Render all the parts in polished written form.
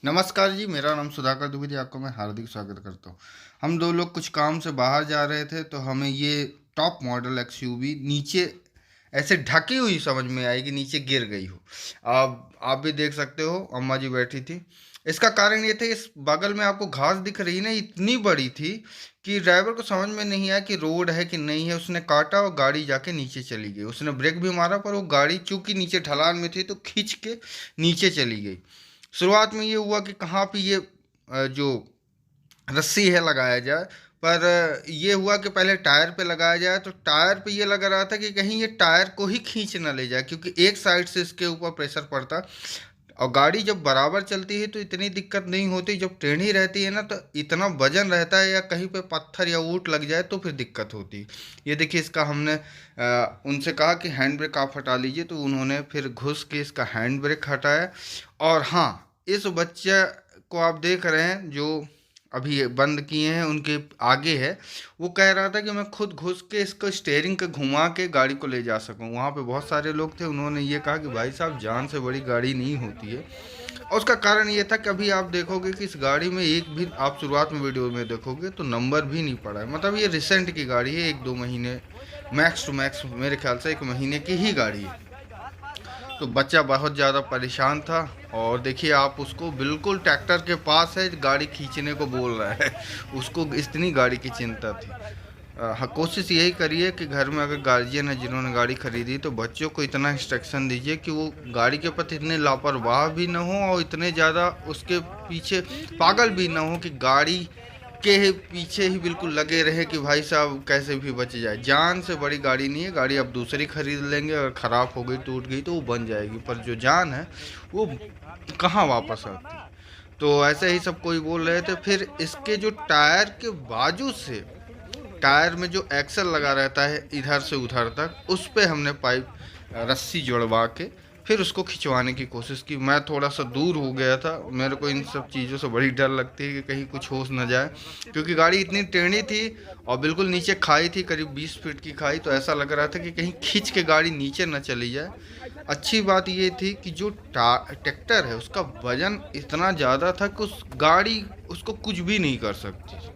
नमस्कार जी, मेरा नाम सुधाकर दुबे जी, आपको मैं हार्दिक स्वागत करता हूँ। हम दो लोग कुछ काम से बाहर जा रहे थे तो हमें ये टॉप मॉडल एक्सयूवी नीचे ऐसे ढकी हुई समझ में आई कि नीचे गिर गई हो। आप भी देख सकते हो, अम्मा जी बैठी थी। इसका कारण ये था, इस बगल में आपको घास दिख रही ना, इतनी बड़ी थी कि ड्राइवर को समझ में नहीं आया कि रोड है कि नहीं है। उसने काटा और गाड़ी जाके नीचे चली गई। उसने ब्रेक भी मारा पर वो गाड़ी चूंकि नीचे ढलान में थी तो खींच के नीचे चली गई। शुरुआत में ये हुआ कि कहाँ पे ये जो रस्सी है लगाया जाए, पर ये हुआ कि पहले टायर पे लगाया जाए। तो टायर पे ये लग रहा था कि कहीं ये टायर को ही खींच ना ले जाए, क्योंकि एक साइड से इसके ऊपर प्रेशर पड़ता। और गाड़ी जब बराबर चलती है तो इतनी दिक्कत नहीं होती, जब टेढ़ी रहती है ना तो इतना वजन रहता है, या कहीं पे पत्थर या ऊंट लग जाए तो फिर दिक्कत होती है। ये देखिए, इसका हमने उनसे कहा कि हैंड ब्रेक आप हटा लीजिए, तो उन्होंने फिर घुस के इसका हैंड ब्रेक हटाया। और हाँ, इस बच्चे को आप देख रहे हैं जो अभी ये बंद किए हैं, उनके आगे है। वो कह रहा था कि मैं खुद घुस के इसको स्टेयरिंग के घुमा के गाड़ी को ले जा सकूं। वहाँ पे बहुत सारे लोग थे, उन्होंने ये कहा कि भाई साहब, जान से बड़ी गाड़ी नहीं होती है। और उसका कारण ये था कि अभी आप देखोगे कि इस गाड़ी में एक भी, आप शुरुआत में वीडियो में देखोगे तो नंबर भी नहीं पड़ा है। मतलब ये रिसेंट की गाड़ी है, 1-2 महीने मैक्स टू मैक्स, मेरे ख्याल से 1 महीने की ही गाड़ी है। तो बच्चा बहुत ज़्यादा परेशान था। और देखिए, आप उसको बिल्कुल ट्रैक्टर के पास है, गाड़ी खींचने को बोल रहा है। उसको इतनी गाड़ी की चिंता थी। हाँ, कोशिश यही करिए कि घर में अगर गार्जियन है जिन्होंने गाड़ी खरीदी, तो बच्चों को इतना इंस्ट्रक्शन दीजिए कि वो गाड़ी के प्रति इतने लापरवाह भी ना हो और इतने ज़्यादा उसके पीछे पागल भी ना हो कि गाड़ी के पीछे ही बिल्कुल लगे रहे कि भाई साहब कैसे भी बच जाए। जान से बड़ी गाड़ी नहीं है। गाड़ी अब दूसरी खरीद लेंगे, अगर ख़राब हो गई, टूट गई तो वो बन जाएगी, पर जो जान है वो कहाँ वापस आती। तो ऐसे ही सब कोई बोल रहे थे। फिर इसके जो टायर के बाजू से, टायर में जो एक्सल लगा रहता है इधर से उधर तक, उस पे हमने पाइप रस्सी जुड़वा के फिर उसको खिंचवाने की कोशिश की। मैं थोड़ा सा दूर हो गया था, मेरे को इन सब चीज़ों से बड़ी डर लगती है कि कहीं कुछ हो न जाए, क्योंकि गाड़ी इतनी टेढ़ी थी और बिल्कुल नीचे खाई थी, करीब 20 फीट की खाई। तो ऐसा लग रहा था कि कहीं खींच के गाड़ी नीचे न चली जाए। अच्छी बात ये थी कि जो ट्रैक्टर है उसका वजन इतना ज़्यादा था कि उस गाड़ी उसको कुछ भी नहीं कर सकती।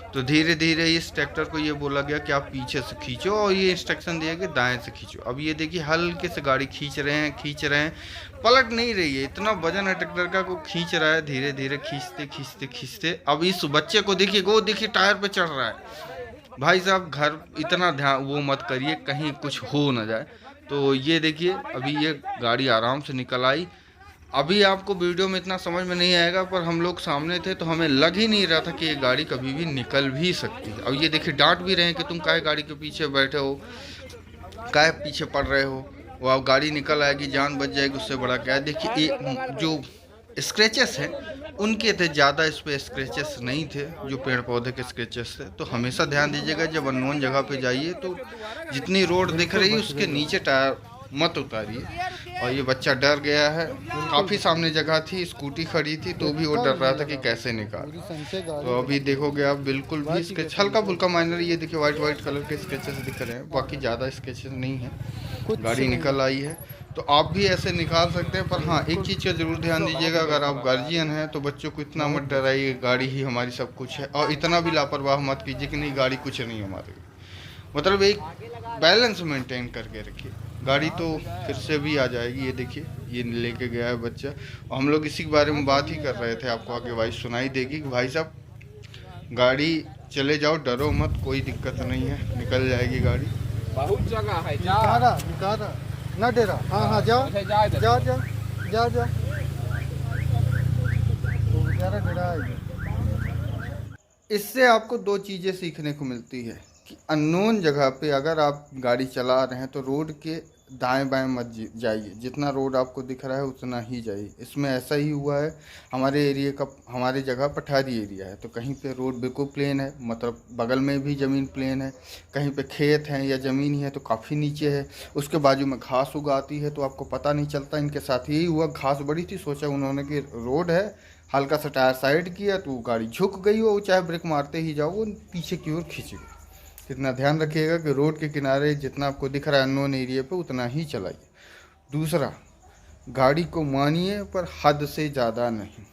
तो धीरे धीरे इस ट्रैक्टर को ये बोला गया कि आप पीछे से खींचो, और ये इंस्ट्रक्शन दिया कि दाएं से खींचो। अब ये देखिए, हल्के से गाड़ी खींच रहे हैं, पलट नहीं रही है। इतना वजन है ट्रैक्टर का, को खींच रहा है धीरे धीरे, खींचते खींचते खींचते। अब इस बच्चे को देखिए, वो देखिए टायर पे चढ़ रहा है। भाई साहब, घर इतना ध्यान वो मत करिए कहीं कुछ हो ना जाए। तो ये देखिए, अभी ये गाड़ी आराम से निकल आई। अभी आपको वीडियो में इतना समझ में नहीं आएगा, पर हम लोग सामने थे तो हमें लग ही नहीं रहा था कि ये गाड़ी कभी भी निकल भी सकती है। अब ये देखिए, डांट भी रहे हैं कि तुम काहे गाड़ी के पीछे बैठे हो, काहे पीछे पड़ रहे हो। वो अब गाड़ी निकल आएगी, जान बच जाएगी, उससे बड़ा क्या है। देखिए, ये जो स्क्रैचेस हैं उनके थे, ज़्यादा इस पर स्क्रैचेस नहीं थे जो पेड़ पौधे के स्क्रैचेस थे। तो हमेशा ध्यान दीजिएगा, जब अननोन जगह पे जाइए तो जितनी रोड दिख रही है उसके नीचे टायर मत उतारिए। और ये बच्चा डर गया है। काफ़ी सामने जगह थी, स्कूटी खड़ी थी, तो भी वो डर रहा था कि कैसे निकाल। तो अभी देखोगे आप, बिल्कुल भी स्केच हल्का फुल्का माइनर, ये देखिए वाइट वाइट कलर के स्केचेस दिख रहे हैं, बाकी ज़्यादा स्केचेस नहीं है। गाड़ी निकल आई है, तो आप भी ऐसे निकाल सकते हैं। पर हाँ, एक चीज़ का ज़रूर ध्यान दीजिएगा, अगर आप गार्जियन हैं तो बच्चों को इतना मत डराइए, गाड़ी ही हमारी सब कुछ है। और इतना भी लापरवाह मत कीजिए कि नहीं, गाड़ी कुछ नहीं हमारी। मतलब एक बैलेंस मेंटेन करके रखिए, गाड़ी तो फिर से भी आ जाएगी। ये देखिए, ये लेके गया है बच्चा, और हम लोग इसी के बारे में बात ही कर रहे थे। आपको आगे वॉइस सुनाई देगी कि भाई साहब, गाड़ी चले जाओ, डरो मत, कोई दिक्कत नहीं है, निकल जाएगी गाड़ी। बहुत जगह है, निकारा ना डेरा। हाँ हाँ, जाओ जाओ जाओ जाओ जाओ। डेरा है। इससे आपको दो चीज़ें सीखने को मिलती है कि अननोन जगह पे अगर आप गाड़ी चला रहे हैं तो रोड के दाएं बाएं मत जाइए, जितना रोड आपको दिख रहा है उतना ही जाइए। इसमें ऐसा ही हुआ है। हमारे एरिया का, हमारी जगह पठारी एरिया है, तो कहीं पे रोड बिल्कुल प्लेन है, मतलब बगल में भी ज़मीन प्लेन है, कहीं पे खेत हैं या ज़मीन ही है तो काफ़ी नीचे है, उसके बाजू में घास उगाती है, तो आपको पता नहीं चलता। इनके साथ यही हुआ, घास बड़ी थी, सोचा उन्होंने कि रोड है, हल्का सा टायर साइड किया तो गाड़ी झुक गई, वो चाहे ब्रेक मारते ही जाओ वो पीछे की ओर खींच गई। कितना ध्यान रखिएगा कि रोड के किनारे जितना आपको दिख रहा है अननोन एरिया पे उतना ही चलाइए। दूसरा, गाड़ी को मानिए पर हद से ज़्यादा नहीं।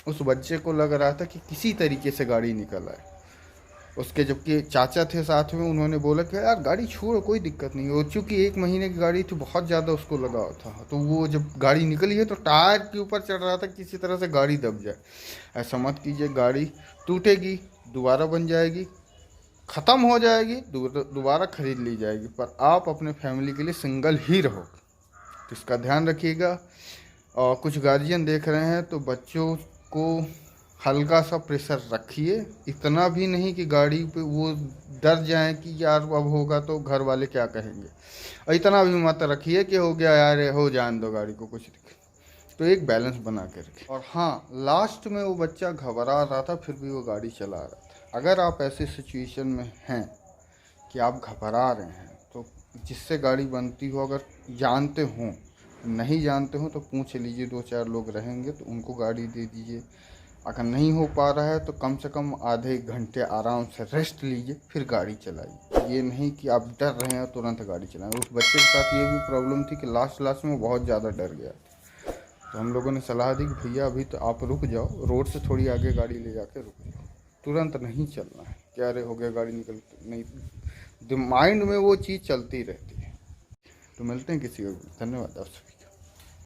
उस बच्चे को लग रहा था कि किसी तरीके से गाड़ी निकल आए। उसके जबकि चाचा थे साथ में, उन्होंने बोला कि यार गाड़ी छोड़, कोई दिक्कत नहीं। और चूँकि 1 महीने की गाड़ी थी, बहुत ज़्यादा उसको लगा था, तो वो जब गाड़ी निकली है तो टायर के ऊपर चढ़ रहा था किसी तरह से गाड़ी दब जाए। ऐसा मत कीजिए, गाड़ी टूटेगी, दोबारा बन जाएगी, ख़त्म हो जाएगी, दोबारा ख़रीद ली जाएगी, पर आप अपने फैमिली के लिए सिंगल ही रहो, तो इसका ध्यान रखिएगा। और कुछ गार्जियन देख रहे हैं तो बच्चों को हल्का सा प्रेशर रखिए, इतना भी नहीं कि गाड़ी पे वो डर जाएं कि यार अब होगा तो घर वाले क्या कहेंगे, और इतना भी मत रखिए कि हो गया यार, हो जान दो गाड़ी को, कुछ नहीं। तो एक बैलेंस बना के रखें। और हाँ, लास्ट में वो बच्चा घबरा रहा था, फिर भी वो गाड़ी चला रहा था। अगर आप ऐसी सिचुएशन में हैं कि आप घबरा रहे हैं, तो जिससे गाड़ी बनती हो, अगर जानते हों, नहीं जानते हो तो पूछ लीजिए, 2-4 लोग रहेंगे तो उनको गाड़ी दे दीजिए। अगर नहीं हो पा रहा है तो कम से कम आधे घंटे आराम से रेस्ट लीजिए, फिर गाड़ी चलाइए। ये नहीं कि आप डर रहे हैं तुरंत गाड़ी चलाएं। उस बच्चे के साथ ये भी प्रॉब्लम थी कि लास्ट में वो बहुत ज़्यादा डर गया था, तो हम लोगों ने सलाह दी कि भैया अभी तो आप रुक जाओ, रोड से थोड़ी आगे गाड़ी ले जाके रुक जाओ, तुरंत नहीं चलना है। क्या अरे हो गया गाड़ी निकल नहीं, माइंड में वो चीज़ चलती रहती है। तो मिलते हैं किसी को। धन्यवाद आप सभी।